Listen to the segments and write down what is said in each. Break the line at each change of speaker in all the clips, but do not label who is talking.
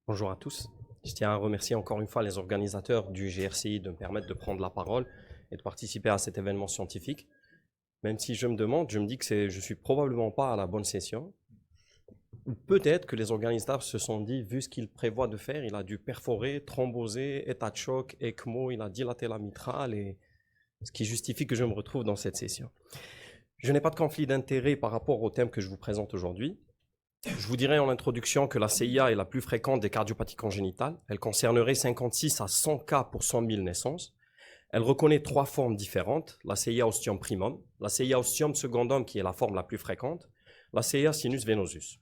Bonjour à tous. Je tiens à remercier encore une fois les organisateurs du GRCI de me permettre de prendre la parole et de participer à cet événement scientifique. Même si je me dis que je suis probablement pas à la bonne session. Ou peut-être que les organisateurs se sont dit, vu ce qu'il prévoit de faire, il a dû perforer, thromboser, état de choc, ECMO, il a dilaté la mitrale, et ce qui justifie que je me retrouve dans cette session. Je n'ai pas de conflit d'intérêt par rapport au thème que je vous présente aujourd'hui. Je vous dirais en introduction que la CIA est la plus fréquente des cardiopathies congénitales. Elle concernerait 56 à 100 cas pour 100 000 naissances. Elle reconnaît trois formes différentes, la CIA ostium primum, la CIA ostium secundum qui est la forme la plus fréquente, la CIA sinus venosus.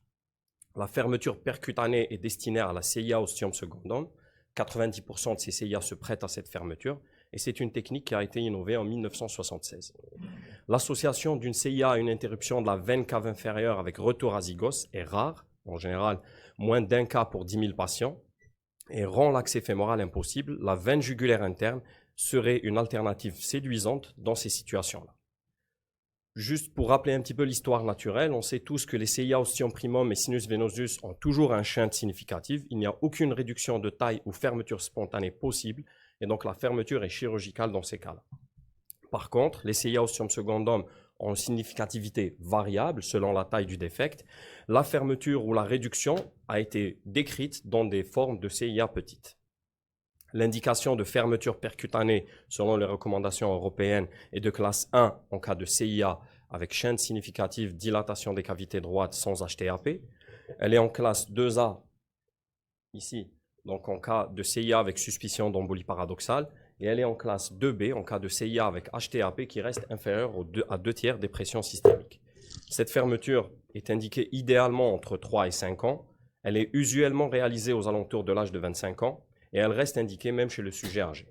La fermeture percutanée est destinée à la CIA ostium secundum. 90% de ces CIA se prêtent à cette fermeture et c'est une technique qui a été innovée en 1976. L'association d'une CIA à une interruption de la veine cave inférieure avec retour à zygos est rare, en général moins d'un cas pour 10 000 patients, et rend l'accès fémoral impossible. La veine jugulaire interne serait une alternative séduisante dans ces situations-là. Juste pour rappeler un petit peu l'histoire naturelle, on sait tous que les CIA ostium primum et sinus venosus ont toujours un shunt significatif. Il n'y a aucune réduction de taille ou fermeture spontanée possible, et donc la fermeture est chirurgicale dans ces cas-là. Par contre, les CIA ostium secundum ont une significativité variable selon la taille du défect. La fermeture ou la réduction a été décrite dans des formes de CIA petites. L'indication de fermeture percutanée, selon les recommandations européennes, est de classe 1 en cas de CIA avec chaîne significative dilatation des cavités droites sans HTAP. Elle est en classe 2A, ici, donc en cas de CIA avec suspicion d'embolie paradoxale, et elle est en classe 2B en cas de CIA avec HTAP qui reste inférieur à 2 tiers des pressions systémiques. Cette fermeture est indiquée idéalement entre 3 et 5 ans. Elle est usuellement réalisée aux alentours de l'âge de 25 ans et elle reste indiquée même chez le sujet âgé.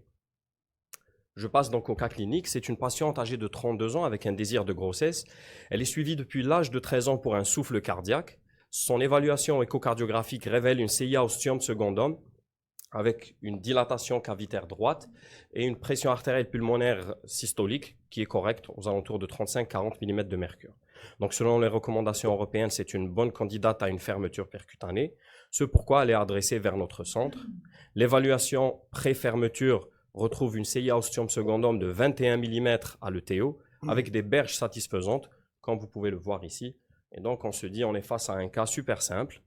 Je passe donc au cas clinique. C'est une patiente âgée de 32 ans avec un désir de grossesse. Elle est suivie depuis l'âge de 13 ans pour un souffle cardiaque. Son évaluation échocardiographique révèle une CIA ostium secundum avec une dilatation cavitaire droite et une pression artérielle pulmonaire systolique qui est correcte aux alentours de 35-40 mm de mercure. Donc selon les recommandations européennes, c'est une bonne candidate à une fermeture percutanée, ce pourquoi elle est adressée vers notre centre. L'évaluation pré-fermeture retrouve une CIA ostium secundum de 21 mm à l'ETO avec des berges satisfaisantes, comme vous pouvez le voir ici. Et donc on se dit on est face à un cas super simple.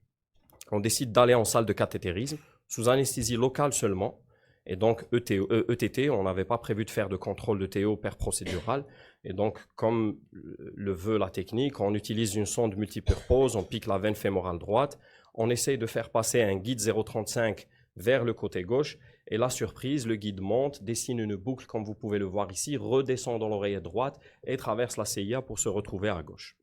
On décide d'aller en salle de cathétérisme sous anesthésie locale seulement. Et donc ETT, on n'avait pas prévu de faire de contrôle de TO per procédural. Et donc, comme le veut la technique, on utilise une sonde multipurpose, on pique la veine fémorale droite, on essaye de faire passer un guide 0,35 vers le côté gauche. Et la surprise, le guide monte, dessine une boucle, comme vous pouvez le voir ici, redescend dans l'oreillette droite et traverse la CIA pour se retrouver à gauche.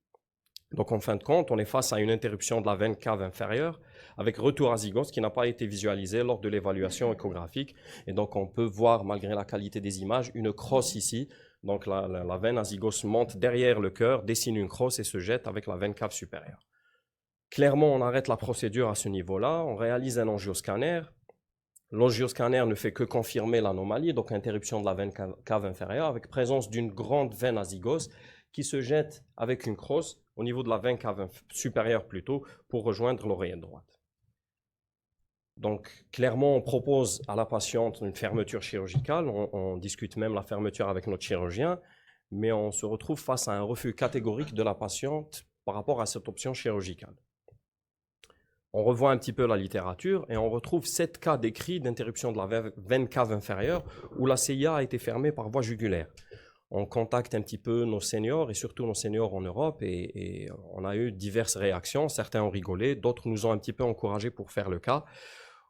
Donc, en fin de compte, on est face à une interruption de la veine cave inférieure avec retour à zygos qui n'a pas été visualisé lors de l'évaluation échographique. Et donc, on peut voir, malgré la qualité des images, une crosse ici. Donc, la veine azygos monte derrière le cœur, dessine une crosse et se jette avec la veine cave supérieure. Clairement, on arrête la procédure à ce niveau-là. On réalise un angioscanner. L'angioscanner ne fait que confirmer l'anomalie, donc interruption de la veine cave inférieure avec présence d'une grande veine azygos qui se jette avec une crosse au niveau de la veine cave supérieure plutôt pour rejoindre l'oreillette droite. Donc clairement, on propose à la patiente une fermeture chirurgicale, on discute même la fermeture avec notre chirurgien, mais on se retrouve face à un refus catégorique de la patiente par rapport à cette option chirurgicale. On revoit un petit peu la littérature et on retrouve 7 cas décrits d'interruption de la veine cave inférieure où la CIA a été fermée par voie jugulaire. On contacte un petit peu nos seniors et surtout nos seniors en Europe et on a eu diverses réactions. Certains ont rigolé, d'autres nous ont un petit peu encouragés pour faire le cas.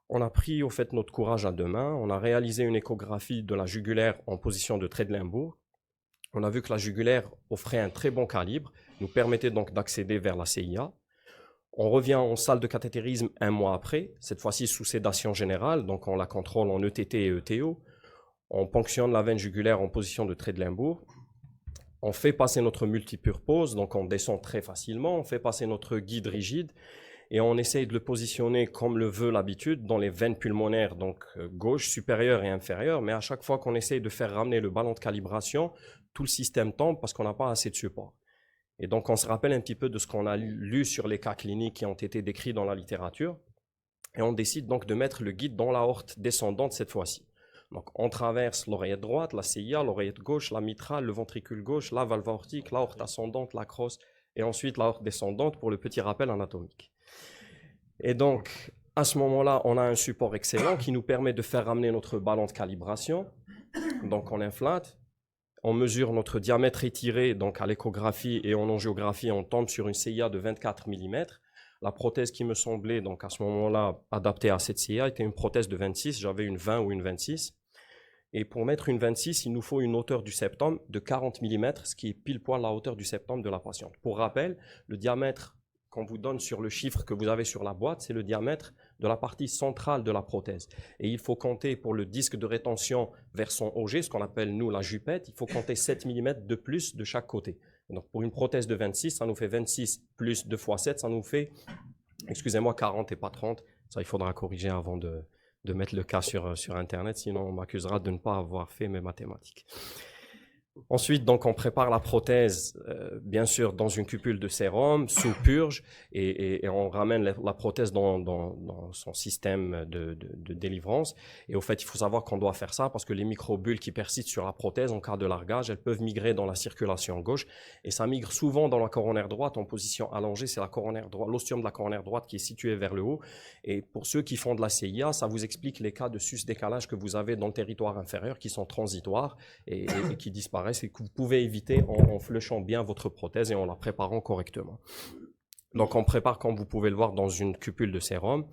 On a pris au fait notre courage à deux mains. On a réalisé une échographie de la jugulaire en position de trait de Limbourg. On a vu que la jugulaire offrait un très bon calibre, nous permettait donc d'accéder vers la CIA. On revient en salle de cathétérisme un mois après, cette fois-ci sous sédation générale, donc on la contrôle en ETT et ETO. On ponctionne la veine jugulaire en position de trait de Limbourg. On fait passer notre multipurpose, donc on descend très facilement. On fait passer notre guide rigide et on essaye de le positionner comme le veut l'habitude dans les veines pulmonaires, donc gauche, supérieure et inférieure. Mais à chaque fois qu'on essaye de faire ramener le ballon de calibration, tout le système tombe parce qu'on n'a pas assez de support. Et donc on se rappelle un petit peu de ce qu'on a lu sur les cas cliniques qui ont été décrits dans la littérature. et on décide donc de mettre le guide dans l'aorte descendante cette fois-ci. Donc on traverse l'oreillette droite, la CIA, l'oreillette gauche, la mitrale, le ventricule gauche, la valve aortique, l'aorte ascendante, la crosse, et ensuite l'aorte descendante pour le petit rappel anatomique. Et donc, à ce moment-là, on a un support excellent qui nous permet de faire ramener notre ballon de calibration. Donc on inflate, on mesure notre diamètre étiré, donc à l'échographie et en angiographie, on tombe sur une CIA de 24 mm. La prothèse qui me semblait, donc à ce moment-là, adaptée à cette CIA, était une prothèse de 26, j'avais une 20 ou une 26. Et pour mettre une 26, il nous faut une hauteur du septum de 40 mm, ce qui est pile poil la hauteur du septum de la patiente. Pour rappel, le diamètre qu'on vous donne sur le chiffre que vous avez sur la boîte, c'est le diamètre de la partie centrale de la prothèse. Et il faut compter pour le disque de rétention vers son OG, ce qu'on appelle nous la jupette, il faut compter 7 mm de plus de chaque côté. Donc pour une prothèse de 26, ça nous fait 26 plus 2 fois 7, ça nous fait, excusez-moi, 40 et pas 30. Ça, il faudra corriger avant de mettre le cas sur Internet, sinon on m'accusera de ne pas avoir fait mes mathématiques. Ensuite, donc, on prépare la prothèse, bien sûr, dans une cupule de sérum, sous purge, et on ramène la prothèse dans son système de délivrance. Et au fait, il faut savoir qu'on doit faire ça parce que les microbules qui persistent sur la prothèse en cas de largage, elles peuvent migrer dans la circulation gauche, et ça migre souvent dans la coronaire droite en position allongée. C'est la coronaire droite, l'ostium de la coronaire droite qui est situé vers le haut. Et pour ceux qui font de la CIA, ça vous explique les cas de sus-décalage que vous avez dans le territoire inférieur qui sont transitoires et qui disparaissent, et que vous pouvez éviter en flushant bien votre prothèse et en la préparant correctement. Donc on prépare, comme vous pouvez le voir, dans une cupule de sérum.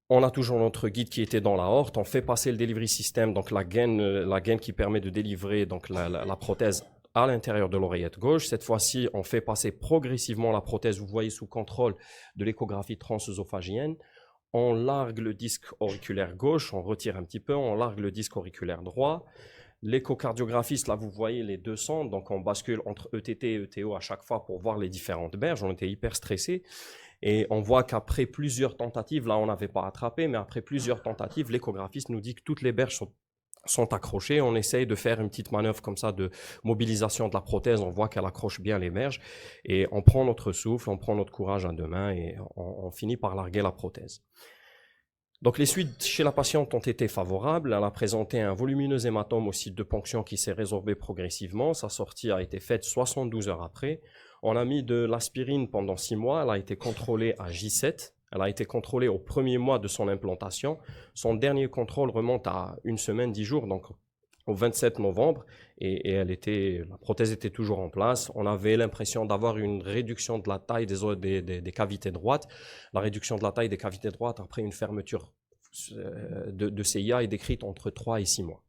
On a toujours notre guide qui était dans l'aorte. On fait passer le delivery system, donc la gaine qui permet de délivrer donc la prothèse à l'intérieur de l'oreillette gauche. Cette fois-ci, on fait passer progressivement la prothèse, vous voyez, sous contrôle de l'échographie transœsophagienne. On largue le disque auriculaire gauche, on retire un petit peu, on largue le disque auriculaire droit. L'échocardiographiste, là, vous voyez les deux sondes, donc on bascule entre ETT et ETO à chaque fois pour voir les différentes berges. On était hyper stressés et on voit qu'après plusieurs tentatives, là, on n'avait pas attrapé, mais après plusieurs tentatives, l'échographiste nous dit que toutes les berges sont accrochées. On essaye de faire une petite manœuvre comme ça de mobilisation de la prothèse. On voit qu'elle accroche bien les berges et on prend notre souffle, on prend notre courage à deux mains et on finit par larguer la prothèse. Donc les suites chez la patiente ont été favorables. Elle a présenté un volumineux hématome au site de ponction qui s'est résorbé progressivement. Sa sortie a été faite 72 heures après. On a mis de l'aspirine pendant 6 mois. Elle a été contrôlée à J7. Elle a été contrôlée au premier mois de son implantation. Son dernier contrôle remonte à 1 semaine, 10 jours, donc au 27 novembre. Et la prothèse était toujours en place. On avait l'impression d'avoir une réduction de la taille des cavités droites. La réduction de la taille des cavités droites après une fermeture de CIA est décrite entre 3 et 6 mois.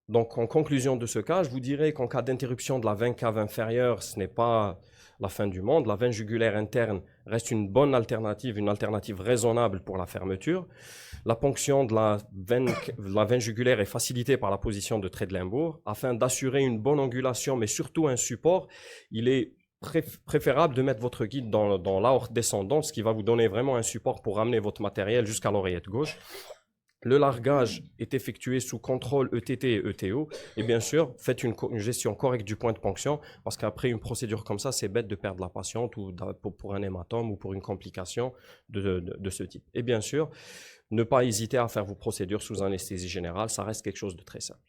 Donc, en conclusion de ce cas, je vous dirais qu'en cas d'interruption de la veine cave inférieure, ce n'est pas la fin du monde. La veine jugulaire interne reste une bonne alternative, une alternative raisonnable pour la fermeture. La ponction de la veine jugulaire est facilitée par la position de Tredelenburg. Afin d'assurer une bonne angulation, mais surtout un support, il est préférable de mettre votre guide dans l'aorte descendante, ce qui va vous donner vraiment un support pour ramener votre matériel jusqu'à l'oreillette gauche. Le largage est effectué sous contrôle ETT et ETO. Et bien sûr, faites une gestion correcte du point de ponction, parce qu'après une procédure comme ça, c'est bête de perdre la patiente ou pour un hématome ou pour une complication de ce type. Et bien sûr, ne pas hésiter à faire vos procédures sous anesthésie générale, ça reste quelque chose de très simple.